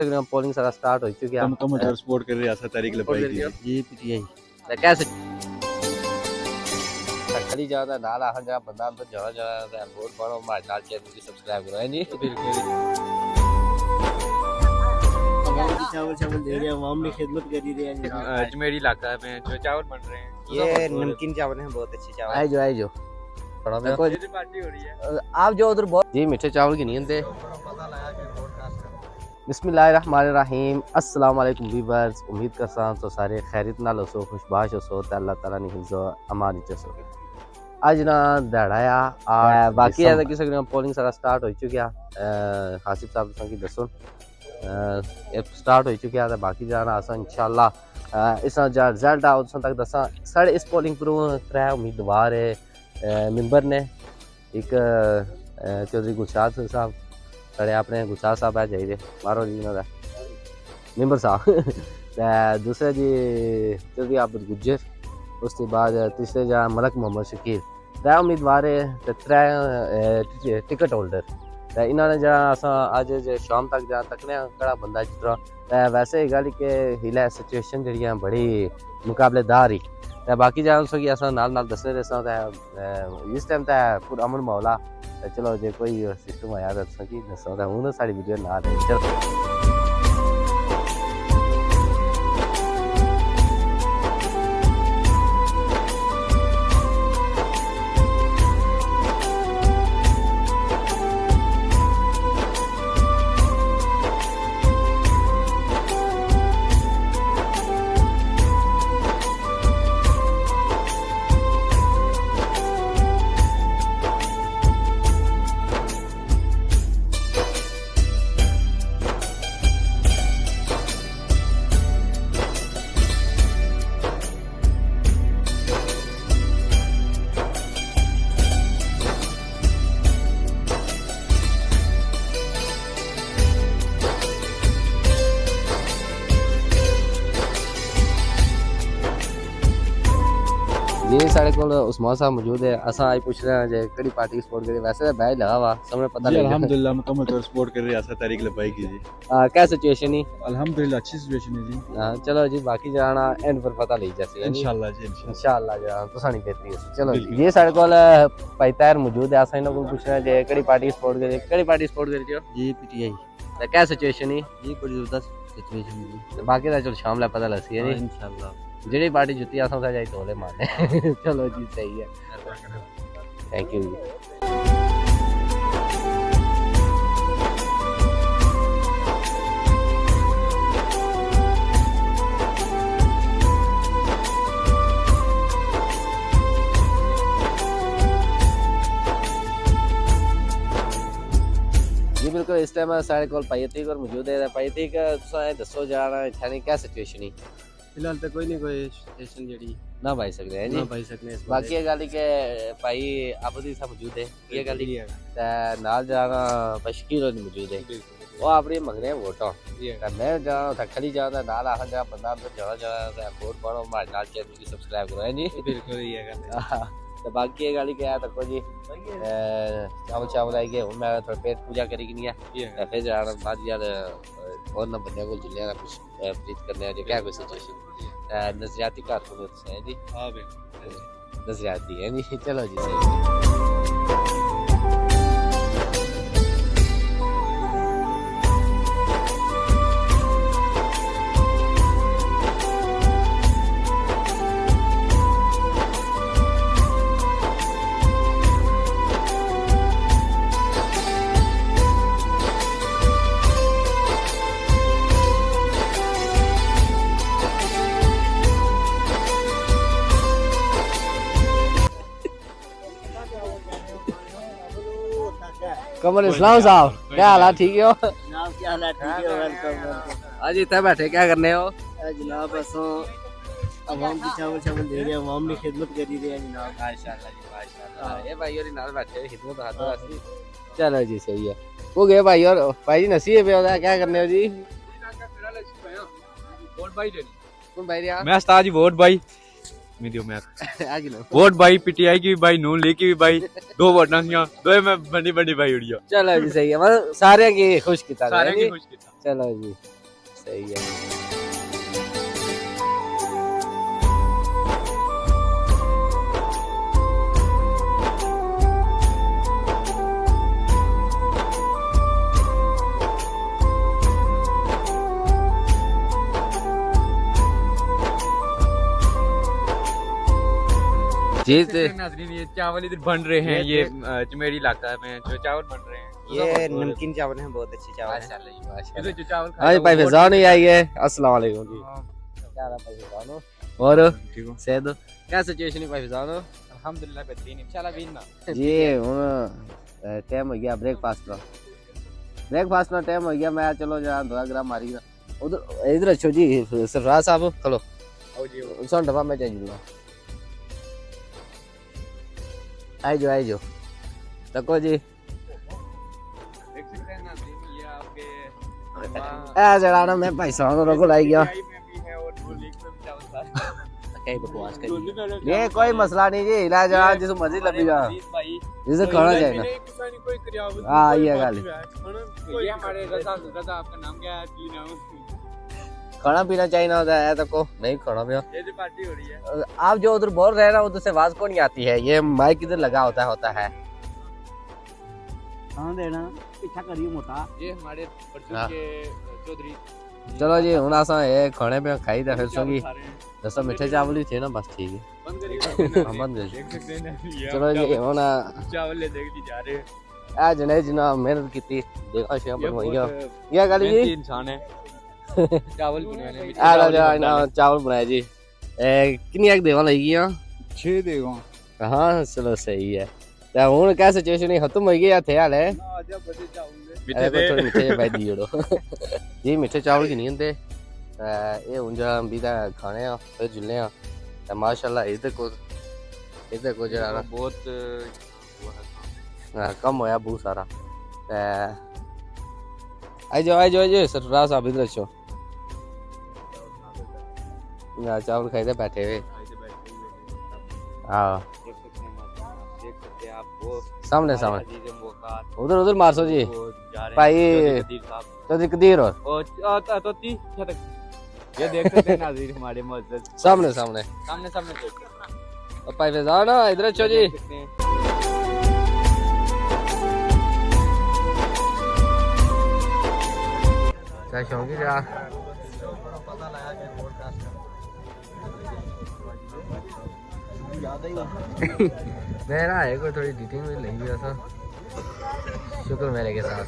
Instagram polling सारा start हो चुकी है। कम अगर सपोर्ट कर रियासत तहरीक लबाई की जी पीटीआई कैसे खड़ी जाता नाल आखन जरा बंदा अंदर जाना जाना वोट पाओ हमारे नाल चैनल की सब्सक्राइब करो जी बिल्कुल चावल चावल दे रहे हैं आवाम की खिदमत कर रहे हैं अजमेरी इलाका में जो चावल बन रहे हैं ये नमकीन चावल हैं बहुत अच्छे चावल आई जो देखो ये पार्टी हो रही है आप जो उधर बहुत जी मीठे चावल की नींद है। बिस्मिल्लाहिर्रहमानिर्रहीम अस्सलाम वालेकुम व्यूअर्स उम्मीद करता हूं तो सारे खैरियत नाल हो खुशबाश हो तो अल्लाह ताला ने हिफ्ज़ो अमान चसो आज ना दड़ाया बाकी है कि सकते पोलिंग सारा स्टार्ट हो चुकी है। हासिफ साहब की दसो स्टार्ट हो चुकी है बाकी जाना अस इंशाल्लाह इस रिजल्ट आओ तक दसा साढ़े इस पोलिंग पर त्रै उम्मीदवार है मैंबर ने एक चौधरी गुलशाद साहब साढ़े अपने गुलशाद साहब है चाहिए मारो जी इन्होंने मैंबर साहब दूसरे जी चौधरी आबिद गुज्जर उसके बाद तीसरे जा मलक मोहम्मद शकील त्रै उम्मीदवार है त्रै टिकट होल्डर इन्होंने जरा अस अज शाम तक जहाँ तकने कड़ा बंदा जिस तरह वैसे गल कि हिला सिचुएशन जी बड़ी मुकाबलेदार ही बाकी जहाँ सो कि अस नाल दसने रहे इस टाइम तो पूरा अमन माहौला चलो जो कोई सिस्टम आया तो कि दसो तो हूँ साड़ी वीडियो नाल है चलो ये साढ़े को उस्मान साहब मौजूद है असा आज पूछ रहे हैं जे कड़ी पार्टी सपोर्ट करे वैसे तो बैठ लगा हुआ सामने पता नहीं अल्हम्दुलिल्लाह मुकम्मल तौर सपोर्ट कर रियासत तहरीक लबाई की जी क्या सिचुएशन है अल्हम्दुलिल्लाह अच्छी सिचुएशन है जी चलो जी बाकी जाना एंड पर पता लग जासी इंशाल्लाह जी इंशाल्लाह जान तो सानी बेहतरी है चलो ये साढ़े को भाई तार मौजूद है असा इन्हों को पूछ रहे हैं जे कड़ी पार्टी सपोर्ट करे कड़ी पार्टी सपोर्ट करे जी पीटीआई क्या सिचुएशन है जी बड़ी जबरदस्त सिचुएशन है बाकी तो चलो शाम पता लसी है जी इंशाल्लाह जेडी पार्टी जुती असा जाए तोले मारने चलो जी सही है थैंक यू जी जी बिल्कुल इस टाइम साढ़े को पाईतीक और मौजूद है पाईतीक दसो जाना इत्थै क्या सिचुएशन है फिलहाल तो कोई नहीं कोई स्टेशन जड़ी ना भाई सकते हैं जी ना भाई सकने बाकी ये गल के भाई आबदी साहब मौजूद है ये गल ते नाल जाना बशकीर होनी मौजूद है वो अपनी मंगने वोटां मैं जाना था खड़ी जाना नाल आखन जरा बंदा अंदर जाना जाना वोट पाओ हमारे नाल चैनल की सब्सक्राइब करो जी बिल्कुल ये गल तो बाकी ये गल क्या तको जी चावल चावल आई गए मैं थोड़ा पेट पूजा करी नहीं है फिर जाना बाद यार और ना बंदे को जुलिया ना कुछ प्रीत करने जो क्या कोई सिचुएशन नजरियाती कारकुन है जी हां बिल्कुल नजरियाती है जी चलो जी सही कमर इस्लाम साहब क्या हाल है ठीक हो जनाब क्या हाल है ठीक है वेलकम आज इतने बैठे क्या करने हो जनाब असो आवाम की चावल चावल दे रहे हैं आवाम की खिदमत कर रहे हैं जनाब माशाल्लाह जी माशाल्लाह ये भाई और नाल बैठे खिदमत हाथ वासी चलो जी सही है वो गए भाई और भाई जी नसीब पे होता क्या करने हो जी वोट भाई देनी कौन भाई रे मैं उस्ताद जी वोट भाई मीडियो में आज लो वोट भाई पीटीआई की भी भाई नून लीग की भी भाई दो वोटां सियां दो में बड़ी बड़ी भाई उड़िया चलो जी सही है मतलब सारे की खुश कीता सारे की खुश कीता चलो जी सही है। जी नाज़रीन ये चावल इधर बन रहे हैं, ये चमेड़ी इलाका में जो चावल बन रहे हैं ये नमकीन चावल हैं, बहुत अच्छे चावल हैं। इधर माशाल्लाह। जो चावल हाँ जी भाई फैजान ही आई है। अस्सलाम वालेकुम जी। क्या हाल है भाई फैजान? और ठीक हो सेहत क्या सिचुएशन है भाई फैजान? अल्हम्दुलिल्लाह बेहतरीन इंशाल्लाह बीना जी हुन टाइम हो गया ब्रेकफास्ट का। ब्रेकफास्ट का टाइम हो गया। मैं चलो जरा 2 ग्राम मारी ना उधर इधर अच्छो जी सरफराज साहब खलो आओ जी सुन डब्बा में चाहिए लो आई जो तको जी देख सकते हैं नाज़रीन ये आपके ए जरा ना मैं भाई साहब को लाई गया। में भी है और वो लीक में भी चावल था कहीं बकवास कर ये कोई मसला नहीं जी इलाज जरा जिस मर्जी लगी जा भाई जिसे खाना चाहिए ना। हाँ, ये गल ये हमारे रजा आपका नाम क्या है? की नाम खाना पीना चाहिए ना होता है तको नहीं खाना पीना। ये जो पार्टी हो रही है आप जो उधर बोल रहे हैं ना उधर से आवाज कौन नहीं आती है। ये माइक इधर लगा होता है। हाँ देना पीछा करिए मोटा। ये हमारे हाँ। के चौधरी चलो जी हुन असां ये खाने पे खाई था फिर सोगी खा रहे हैं। दसो मीठे चावल ही थे ना बस ठीक है। बंद करिए हाँ, बंद करिए। देख सकते हैं ना ये चलो जी हुन चावल ले देख ली जा रहे हैं। आ जने जना मेहनत की देखा शाम ये बनवाइया बहुत ये गल मेहनती जी इंसान है चावल बनाने में आ ला ना चावल बनाया जी कितनी एक देवा लगी हां 6 देगा हाँ चलो सही है। तो हुन क्या सिचुएशन है खत्म हो गया थे हाल है आजा बड़े चावल मीठे दे थोड़े मीठे भाई दी जोड़ो जी मीठे चावल की नहीं होंदे ये हुन जरा भी दा खाने आ फिर जुलने आ ते माशाल्लाह इधर को जरा ना बहुत कम होया बहुत सारा आई जाओ सरफराज साहब इधर अच्छो ना चावल खाते बैठे हुए हाँ देख सकते हैं आप वो सामने उधर मारसो जी भाई भाई तो दिक्कत और तो 30 तक ये देख सकते हैं नाज़रीन हमारे मस्जिद सामने सामने देख और भाई फैजान इधर अच्छो जी देख सकते हैं। क्या शौक है मैं ना है कोई थोड़ी डिटेल में ले गया था शुक्र मेरे के साथ